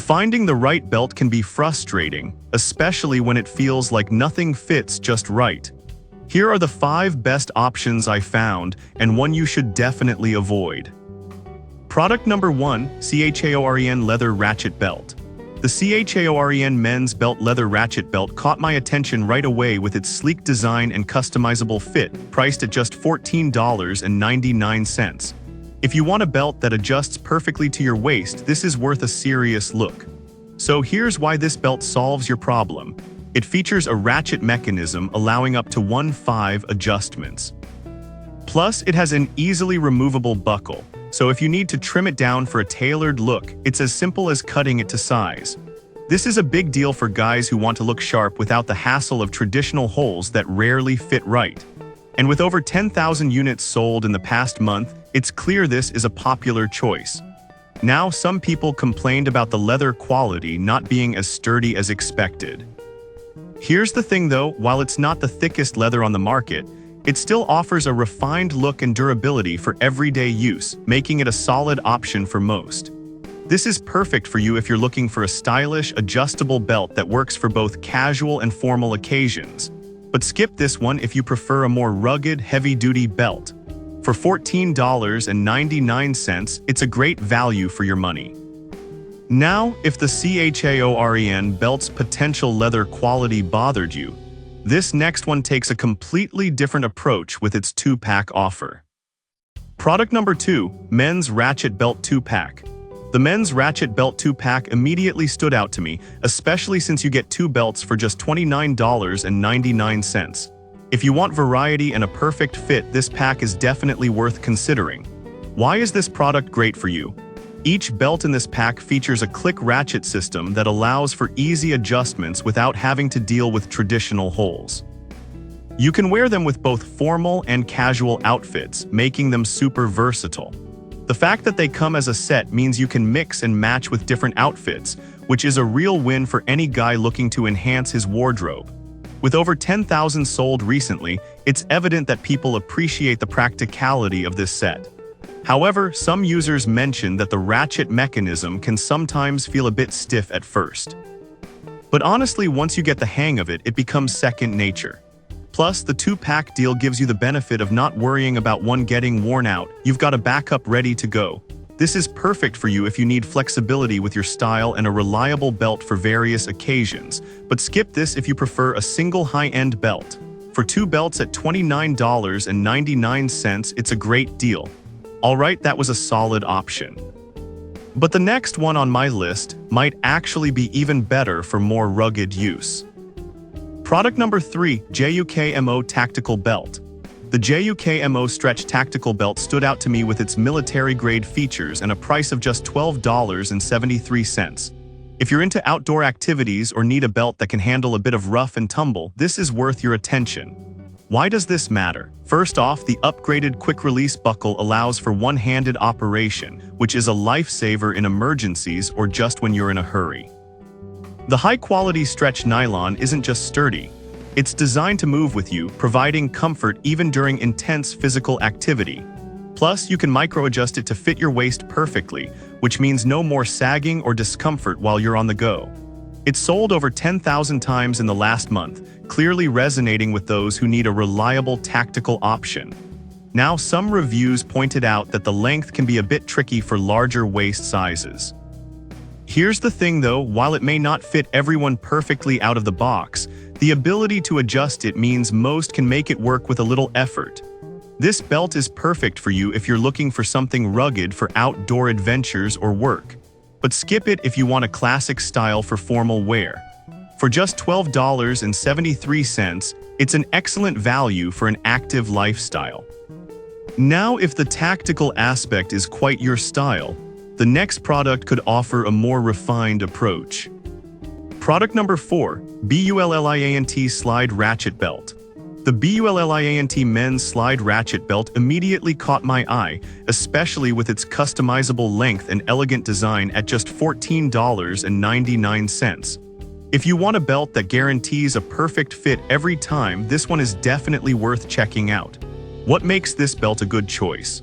Finding the right belt can be frustrating, especially when it feels like nothing fits just right. Here are the 5 best options I found, and one you should definitely avoid. Product number 1, CHAOREN Leather Ratchet Belt. The CHAOREN Men's Belt Leather Ratchet Belt caught my attention right away with its sleek design and customizable fit, priced at just $14.99. If you want a belt that adjusts perfectly to your waist, this is worth a serious look. So here's why this belt solves your problem. It features a ratchet mechanism allowing up to 1/5 adjustments. Plus, it has an easily removable buckle, so if you need to trim it down for a tailored look, it's as simple as cutting it to size. This is a big deal for guys who want to look sharp without the hassle of traditional holes that rarely fit right. And with over 10,000 units sold in the past month, it's clear this is a popular choice. Now, some people complained about the leather quality not being as sturdy as expected. Here's the thing though, while it's not the thickest leather on the market, it still offers a refined look and durability for everyday use, making it a solid option for most. This is perfect for you if you're looking for a stylish, adjustable belt that works for both casual and formal occasions. But skip this one if you prefer a more rugged, heavy-duty belt. For $14.99, it's a great value for your money. Now, if the CHAOREN belt's potential leather quality bothered you, this next one takes a completely different approach with its 2-pack offer. Product number 2, Men's Ratchet Belt 2-pack. The Men's Ratchet Belt 2-pack immediately stood out to me, especially since you get 2 belts for just $29.99. If you want variety and a perfect fit, this pack is definitely worth considering. Why is this product great for you? Each belt in this pack features a click ratchet system that allows for easy adjustments without having to deal with traditional holes. You can wear them with both formal and casual outfits, making them super versatile. The fact that they come as a set means you can mix and match with different outfits, which is a real win for any guy looking to enhance his wardrobe. With over 10,000 sold recently, it's evident that people appreciate the practicality of this set. However, some users mention that the ratchet mechanism can sometimes feel a bit stiff at first. But honestly, once you get the hang of it, it becomes second nature. Plus, the 2-pack deal gives you the benefit of not worrying about one getting worn out. You've got a backup ready to go. This is perfect for you if you need flexibility with your style and a reliable belt for various occasions. But skip this if you prefer a single high-end belt. For 2 belts at $29.99, it's a great deal. Alright, that was a solid option. But the next one on my list might actually be even better for more rugged use. Product number 3, JUKMO Tactical Belt. The JUKMO Stretch Tactical Belt stood out to me with its military-grade features and a price of just $12.73. If you're into outdoor activities or need a belt that can handle a bit of rough and tumble, this is worth your attention. Why does this matter? First off, the upgraded quick-release buckle allows for one-handed operation, which is a lifesaver in emergencies or just when you're in a hurry. The high-quality stretch nylon isn't just sturdy. It's designed to move with you, providing comfort even during intense physical activity. Plus, you can micro-adjust it to fit your waist perfectly, which means no more sagging or discomfort while you're on the go. It's sold over 10,000 times in the last month, clearly resonating with those who need a reliable tactical option. Now, some reviews pointed out that the length can be a bit tricky for larger waist sizes. Here's the thing though, while it may not fit everyone perfectly out of the box, the ability to adjust it means most can make it work with a little effort. This belt is perfect for you if you're looking for something rugged for outdoor adventures or work. But skip it if you want a classic style for formal wear. For just $12.73, it's an excellent value for an active lifestyle. Now, if the tactical aspect is quite your style, the next product could offer a more refined approach. Product number 4, BULLIANT Slide Ratchet Belt. The BULLIANT Men's Slide Ratchet Belt immediately caught my eye, especially with its customizable length and elegant design at just $14.99. If you want a belt that guarantees a perfect fit every time, this one is definitely worth checking out. What makes this belt a good choice?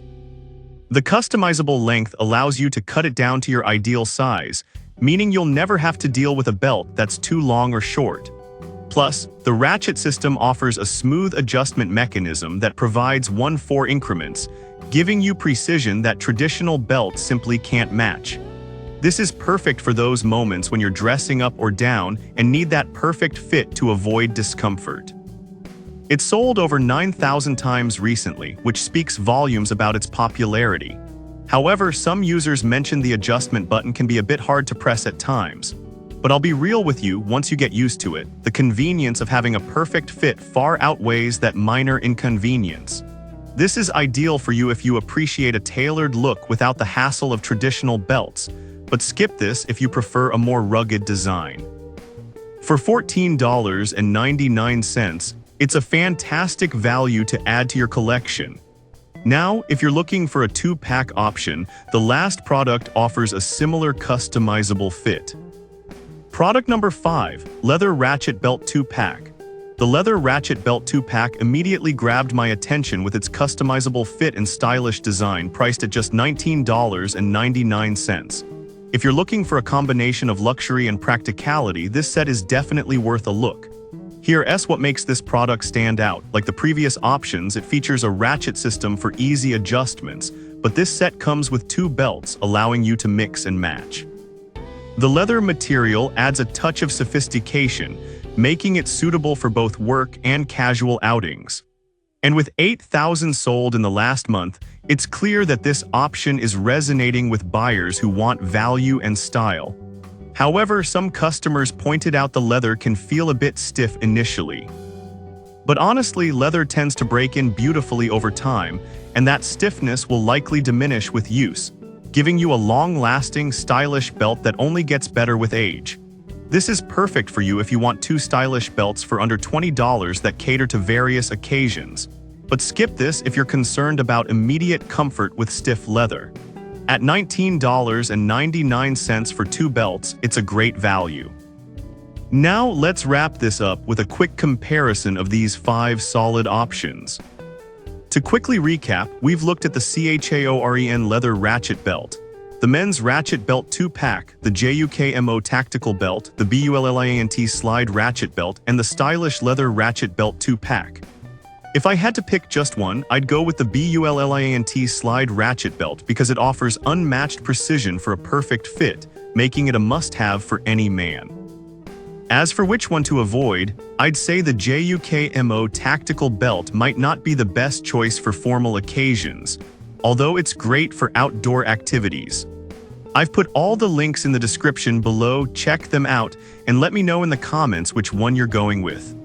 The customizable length allows you to cut it down to your ideal size, meaning you'll never have to deal with a belt that's too long or short. Plus, the ratchet system offers a smooth adjustment mechanism that provides 1/4 increments, giving you precision that traditional belts simply can't match. This is perfect for those moments when you're dressing up or down and need that perfect fit to avoid discomfort. It's sold over 9,000 times recently, which speaks volumes about its popularity. However, some users mention the adjustment button can be a bit hard to press at times. But I'll be real with you, once you get used to it, the convenience of having a perfect fit far outweighs that minor inconvenience. This is ideal for you if you appreciate a tailored look without the hassle of traditional belts, but skip this if you prefer a more rugged design. For $14.99, it's a fantastic value to add to your collection. Now, if you're looking for a 2-pack option, the last product offers a similar customizable fit. Product number 5, Leather Ratchet Belt 2-pack. The Leather Ratchet Belt 2-pack immediately grabbed my attention with its customizable fit and stylish design, priced at just $19.99. If you're looking for a combination of luxury and practicality, this set is definitely worth a look. Here's what makes this product stand out. Like the previous options, it features a ratchet system for easy adjustments, but this set comes with 2 belts, allowing you to mix and match. The leather material adds a touch of sophistication, making it suitable for both work and casual outings. And with 8,000 sold in the last month, it's clear that this option is resonating with buyers who want value and style. However, some customers pointed out the leather can feel a bit stiff initially. But honestly, leather tends to break in beautifully over time, and that stiffness will likely diminish with use, giving you a long-lasting, stylish belt that only gets better with age. This is perfect for you if you want 2 stylish belts for under $20 that cater to various occasions. But skip this if you're concerned about immediate comfort with stiff leather. At $19.99 for 2 belts, it's a great value. Now let's wrap this up with a quick comparison of these 5 solid options. To quickly recap, we've looked at the CHAOREN Leather Ratchet Belt, the Men's Ratchet Belt 2-pack, the JUKMO Tactical Belt, the BULLIANT Slide Ratchet Belt, and the stylish Leather Ratchet Belt 2-pack. If I had to pick just one, I'd go with the BULLIANT Slide Ratchet Belt because it offers unmatched precision for a perfect fit, making it a must-have for any man. As for which one to avoid, I'd say the JUKMO Tactical Belt might not be the best choice for formal occasions, although it's great for outdoor activities. I've put all the links in the description below, check them out, and let me know in the comments which one you're going with.